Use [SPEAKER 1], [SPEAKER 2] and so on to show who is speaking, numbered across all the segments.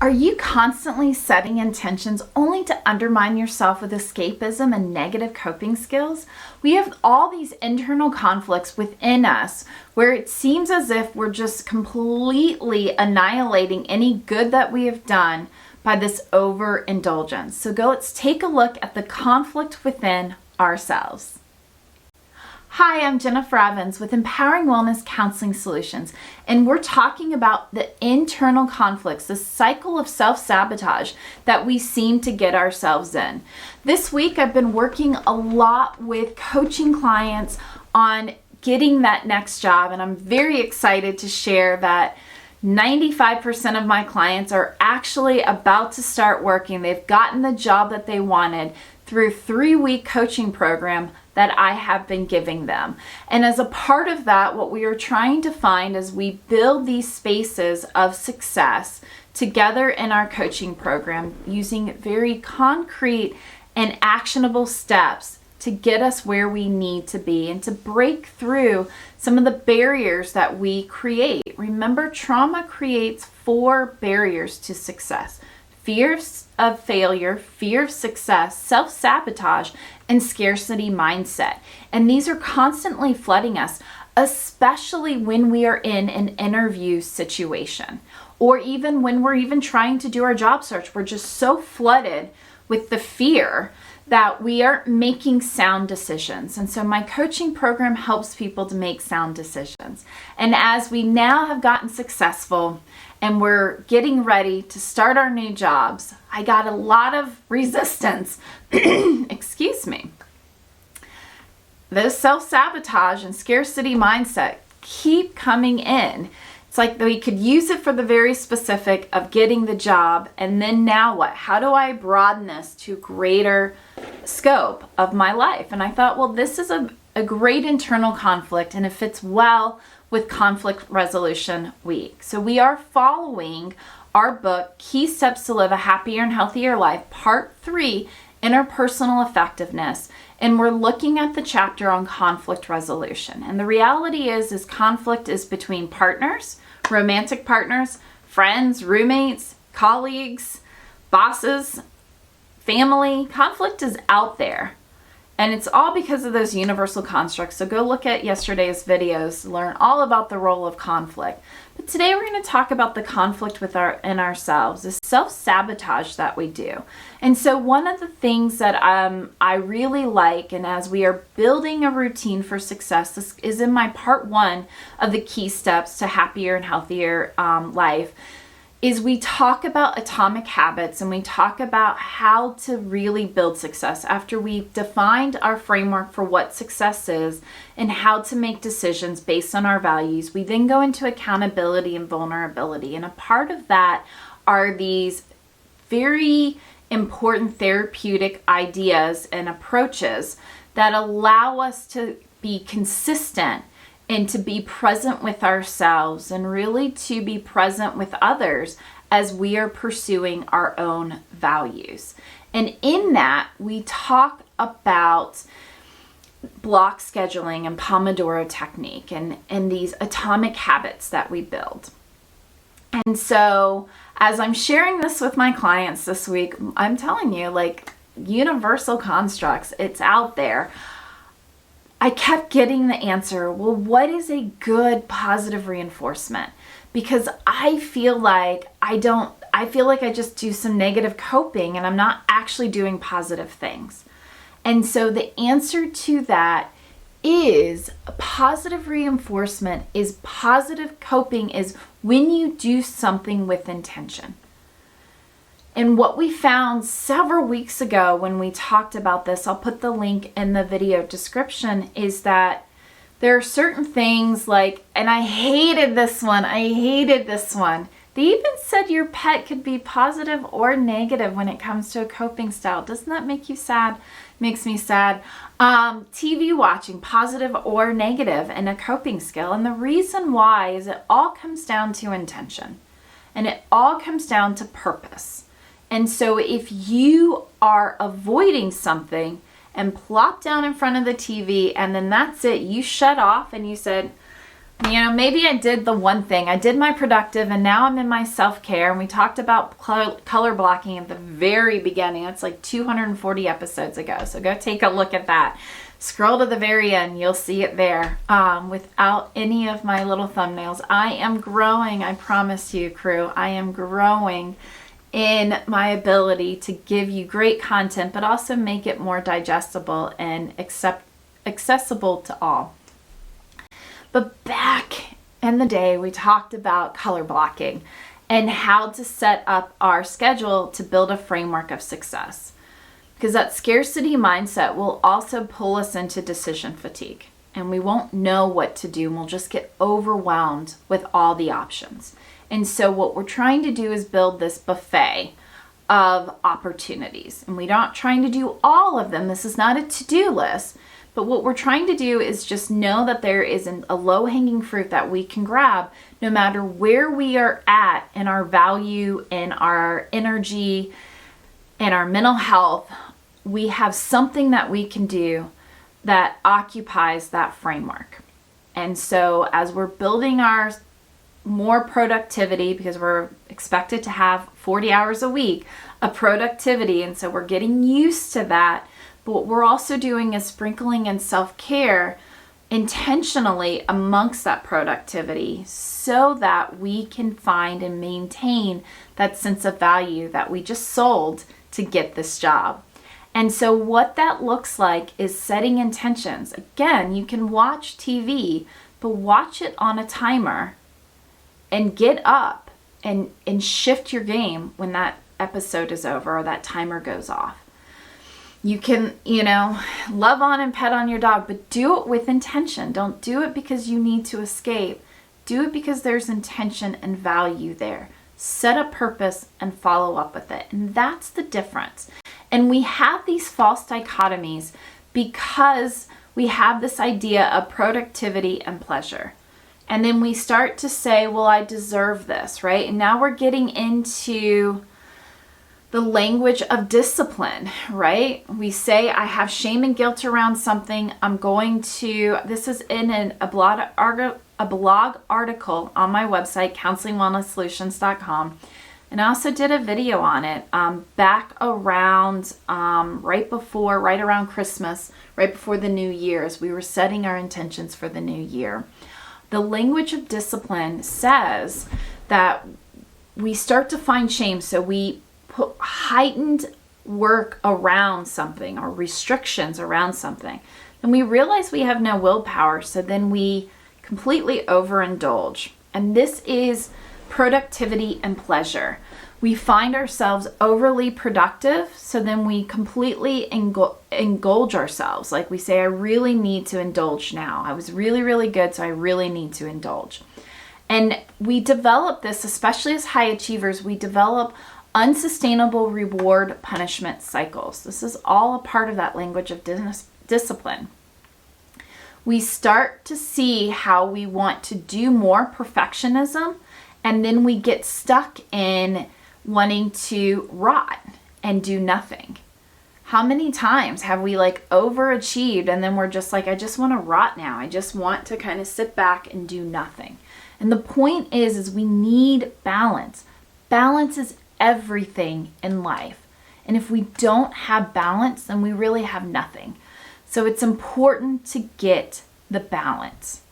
[SPEAKER 1] Are you constantly setting intentions only to undermine yourself with escapism and negative coping skills? We have all these internal conflicts within us where it seems as if we're just completely annihilating any good that we have done by this overindulgence. So let's take a look at the conflict within ourselves. Hi, I'm Jennifer Evans with Empowering Wellness Counseling Solutions, and we're talking about the internal conflicts, the cycle of self-sabotage that we seem to get ourselves in. This week, I've been working a lot with coaching clients on getting that next job, and I'm very excited to share that 95% of my clients are actually about to start working. They've gotten the job that they wanted through a 3-week coaching program that I have been giving them. And as a part of that, what we are trying to find as we build these spaces of success together in our coaching program using very concrete and actionable steps to get us where we need to be and to break through some of the barriers that we create. Remember, trauma creates 4 barriers to success: fear of failure, fear of success, self-sabotage, and scarcity mindset. And these are constantly flooding us, especially when we are in an interview situation, or even when we're even trying to do our job search. We're just so flooded with the fear that we aren't making sound decisions. And so my coaching program helps people to make sound decisions. And as we now have gotten successful and we're getting ready to start our new jobs, I got a lot of resistance. Excuse me. Those self-sabotage and scarcity mindset keep coming in. It's like we could use it for the very specific of getting the job, and then now what? How do I broaden this to greater scope of my life? And I thought, well, this is a great internal conflict, and it fits well with Conflict Resolution Week. So we are following our book, Key Steps to Live a Happier and Healthier Life, Part 3, Interpersonal Effectiveness. And we're looking at the chapter on conflict resolution. And the reality is conflict is between partners, romantic partners, friends, roommates, colleagues, bosses, family. Conflict is out there. And it's all because of those universal constructs. So go look at yesterday's videos to learn all about the role of conflict. But today we're going to talk about the conflict in ourselves, the self-sabotage that we do. And so one of the things that I really like, and as we are building a routine for success, this is in my part 1 of the key steps to happier and healthier life, is we talk about atomic habits and we talk about how to really build success. After we've defined our framework for what success is and how to make decisions based on our values, we then go into accountability and vulnerability. And a part of that are these very important therapeutic ideas and approaches that allow us to be consistent and to be present with ourselves and really to be present with others as we are pursuing our own values. And in that, we talk about block scheduling and Pomodoro technique and these atomic habits that we build. And so as I'm sharing this with my clients this week, I'm telling you, like, universal constructs, it's out there. I kept getting the answer, well, what is a good positive reinforcement? Because I feel like I just do some negative coping and I'm not actually doing positive things. And so the answer to that is positive reinforcement is positive coping is when you do something with intention. And what we found several weeks ago when we talked about this, I'll put the link in the video description, is that there are certain things like, and I hated this one. They even said your pet could be positive or negative when it comes to a coping style. Doesn't that make you sad? Makes me sad. TV watching, positive or negative, and a coping skill. And the reason why is it all comes down to intention. And it all comes down to purpose. And so if you are avoiding something and plop down in front of the TV and then that's it, you shut off and you said, Maybe I did the one thing. I did my productive and now I'm in my self-care. And we talked about color blocking at the very beginning. It's like 240 episodes ago. So go take a look at that. Scroll to the very end. You'll see it there without any of my little thumbnails. I am growing. I promise you, crew. I am growing in my ability to give you great content, but also make it more digestible and accessible to all. But back in the day, we talked about color blocking and how to set up our schedule to build a framework of success. Because that scarcity mindset will also pull us into decision fatigue. And we won't know what to do and we'll just get overwhelmed with all the options. And so what we're trying to do is build this buffet of opportunities. And we're not trying to do all of them. This is not a to-do list. But what we're trying to do is just know that there is a low-hanging fruit that we can grab no matter where we are at in our value, in our energy, in our mental health. We have something that we can do that occupies that framework. And so as we're building our more productivity, because we're expected to have 40 hours a week of productivity, and so we're getting used to that. But what we're also doing is sprinkling in self-care intentionally amongst that productivity so that we can find and maintain that sense of value that we just sold to get this job. And so what that looks like is setting intentions. Again, you can watch TV, but watch it on a timer and get up and shift your game when that episode is over or that timer goes off. You can, love on and pet on your dog, but do it with intention. Don't do it because you need to escape. Do it because there's intention and value there. Set a purpose and follow up with it. And that's the difference. And we have these false dichotomies because we have this idea of productivity and pleasure. And then we start to say, well, I deserve this, right? And now we're getting into the language of discipline, right? We say, I have shame and guilt around something. This is in a blog article on my website, counselingwellnesssolutions.com. And I also did a video on it back around, right around Christmas, right before the New Year, as we were setting our intentions for the new year. The language of discipline says that we start to find shame, so we put heightened work around something or restrictions around something. And we realize we have no willpower, so then we completely overindulge. And this is productivity and pleasure. We find ourselves overly productive, so then we completely indulge ourselves. Like we say, I really need to indulge now. I was really, really good, so I really need to indulge. And we develop this, especially as high achievers, we develop unsustainable reward punishment cycles. This is all a part of that language of discipline. We start to see how we want to do more perfectionism, and then we get stuck in wanting to rot and do nothing. How many times have we overachieved and then we're just like, I just want to rot now. I just want to kind of sit back and do nothing. And the point is we need balance. Balance is everything in life. And if we don't have balance, then we really have nothing. So it's important to get the balance.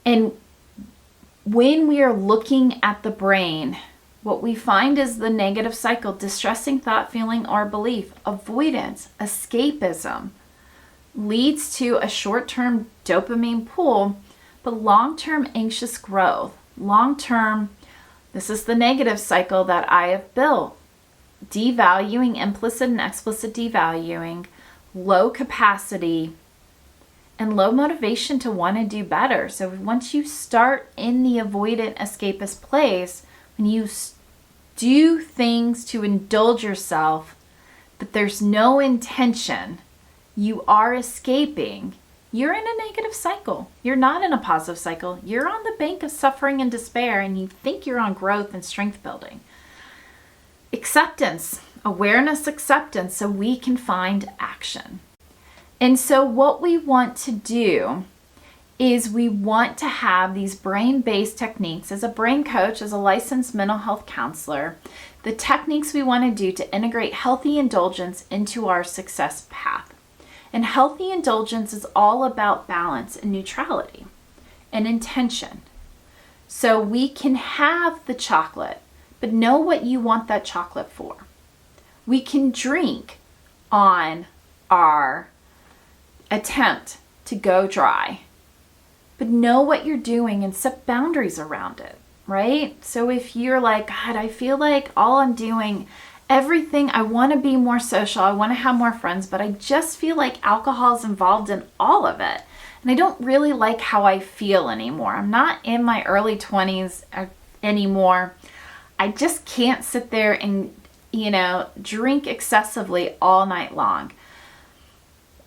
[SPEAKER 1] And when we are looking at the brain, what we find is the negative cycle: distressing thought, feeling, or belief, avoidance, escapism, leads to a short-term dopamine pull, but long-term anxious growth. Long-term, this is the negative cycle that I have built. Devaluing, implicit and explicit devaluing, low capacity, and low motivation to want to do better. So once you start in the avoidant, escapist place, when you do things to indulge yourself, but there's no intention, you are escaping, you're in a negative cycle. You're not in a positive cycle. You're on the bank of suffering and despair, and you think you're on growth and strength building. Acceptance, awareness, acceptance, so we can find action. And so what we want to do is we want to have these brain-based techniques. As a brain coach, as a licensed mental health counselor, the techniques we want to do to integrate healthy indulgence into our success path. And healthy indulgence is all about balance and neutrality and intention. So we can have the chocolate, but know what you want that chocolate for. We can drink on our attempt to go dry, but know what you're doing and set boundaries around it, right? So if you're like, God, I feel like all I'm doing, everything, I want to be more social, I want to have more friends, but I just feel like alcohol is involved in all of it. And I don't really like how I feel anymore. I'm not in my early 20s anymore. I just can't sit there and, drink excessively all night long.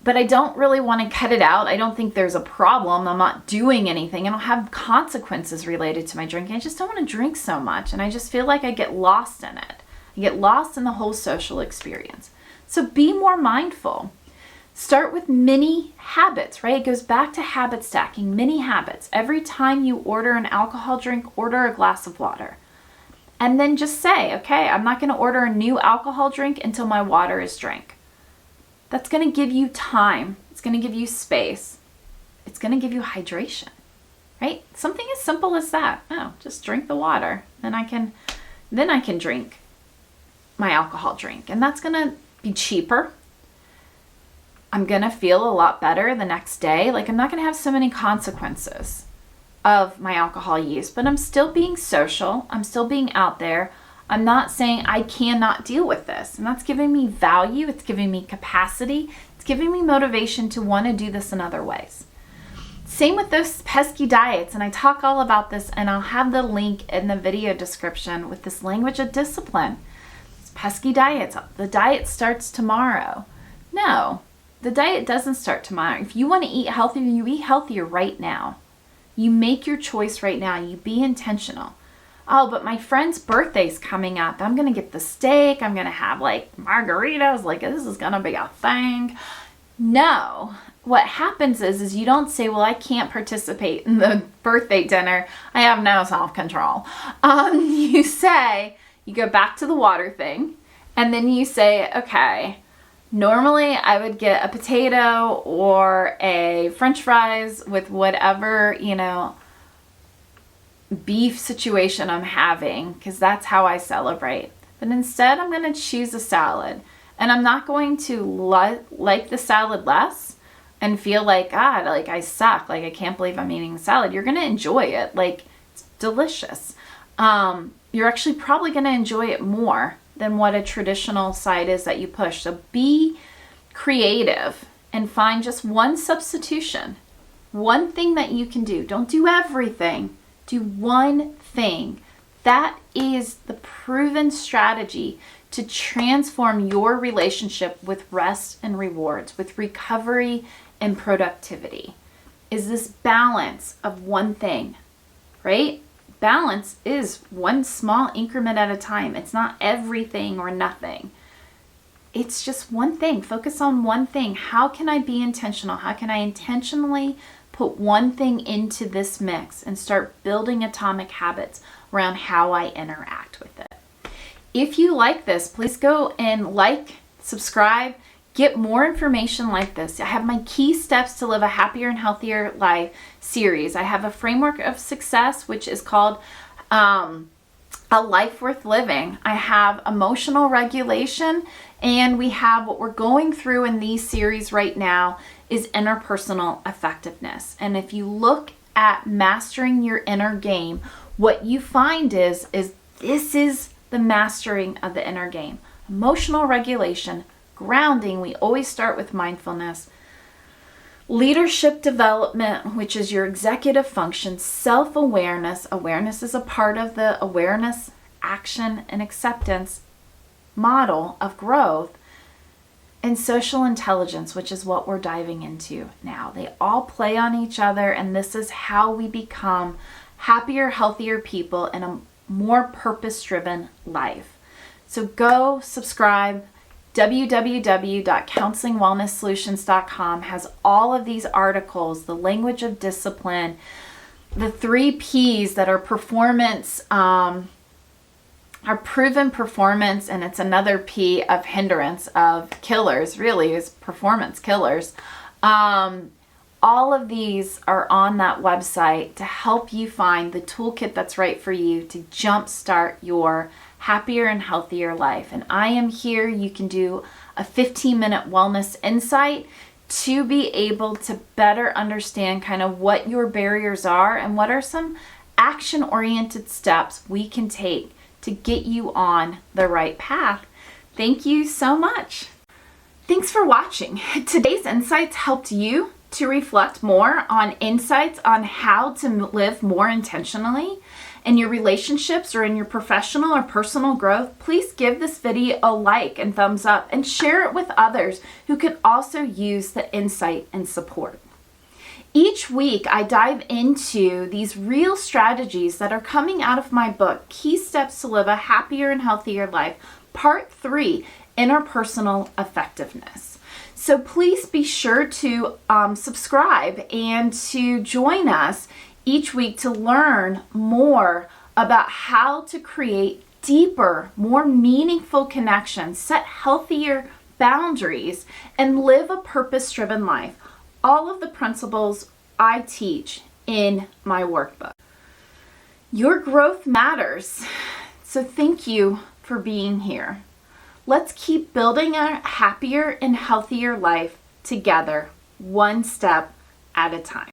[SPEAKER 1] But I don't really want to cut it out. I don't think there's a problem. I'm not doing anything. I don't have consequences related to my drinking. I just don't want to drink so much. And I just feel like I get lost in it. I get lost in the whole social experience. So be more mindful. Start with mini habits, right? It goes back to habit stacking, mini habits. Every time you order an alcohol drink, order a glass of water. And then just say, okay, I'm not going to order a new alcohol drink until my water is drank. That's going to give you time. It's going to give you space. It's going to give you hydration, right? Something as simple as that. Oh, just drink the water. Then I can drink my alcohol drink. And that's going to be cheaper. I'm going to feel a lot better the next day. Like, I'm not going to have so many consequences of my alcohol use, but I'm still being social. I'm still being out there. I'm not saying I cannot deal with this. And that's giving me value. It's giving me capacity. It's giving me motivation to want to do this in other ways. Same with those pesky diets. And I talk all about this, and I'll have the link in the video description with this language of discipline. It's pesky diets. The diet starts tomorrow. No, the diet doesn't start tomorrow. If you want to eat healthier, you eat healthier right now. You make your choice right now. You be intentional. Oh, but my friend's birthday's coming up. I'm going to get the steak. I'm going to have like margaritas. Like, this is going to be a thing. No. What happens is you don't say, well, I can't participate in the birthday dinner. I have no self-control. You say, you go back to the water thing. And then you say, okay, normally I would get a potato or a French fries with whatever, beef situation I'm having, because that's how I celebrate. But instead, I'm going to choose a salad. And I'm not going to like the salad less and feel like, God, like I suck. Like, I can't believe I'm eating a salad. You're going to enjoy it. Like, it's delicious. You're actually probably going to enjoy it more than what a traditional side is that you push. So be creative and find just one substitution, one thing that you can do. Don't do everything. Do one thing. That is the proven strategy to transform your relationship with rest and rewards, with recovery and productivity. Is this balance of one thing, right? Balance is one small increment at a time. It's not everything or nothing. It's just one thing. Focus on one thing. How can I be intentional? How can I intentionally put one thing into this mix and start building atomic habits around how I interact with it? If you like this, please go and subscribe, get more information like this. I have my key steps to live a happier and healthier life series. I have a framework of success, which is called A Life Worth Living. I have emotional regulation, and we have what we're going through in these series right now is interpersonal effectiveness. And if you look at mastering your inner game, what you find is this is the mastering of the inner game. Emotional regulation, grounding, we always start with mindfulness. Leadership development, which is your executive function. Self-awareness. Awareness is a part of the awareness, action, and acceptance model of growth. And social intelligence, which is what we're diving into now. They all play on each other, and this is how we become happier, healthier people in a more purpose-driven life. So go subscribe, www.counselingwellnesssolutions.com has all of these articles, the language of discipline, the 3 P's that are performance, are proven performance, and it's another P of hindrance, of killers, really, is performance killers. All of these are on that website to help you find the toolkit that's right for you to jumpstart your happier and healthier life. And I am here. You can do a 15-minute wellness insight to be able to better understand kind of what your barriers are and what are some action-oriented steps we can take to get you on the right path. Thank you so much. Thanks for watching. Today's insights helped you to reflect more on insights on how to live more intentionally in your relationships or in your professional or personal growth. Please give this video a like and thumbs up and share it with others who could also use the insight and support. Each week, I dive into these real strategies that are coming out of my book, Key Steps to Live a Happier and Healthier Life, Part 3, Interpersonal Effectiveness. So please be sure to subscribe and to join us each week to learn more about how to create deeper, more meaningful connections, set healthier boundaries, and live a purpose-driven life. All of the principles I teach in my workbook. Your growth matters, so thank you for being here. Let's keep building a happier and healthier life together, one step at a time.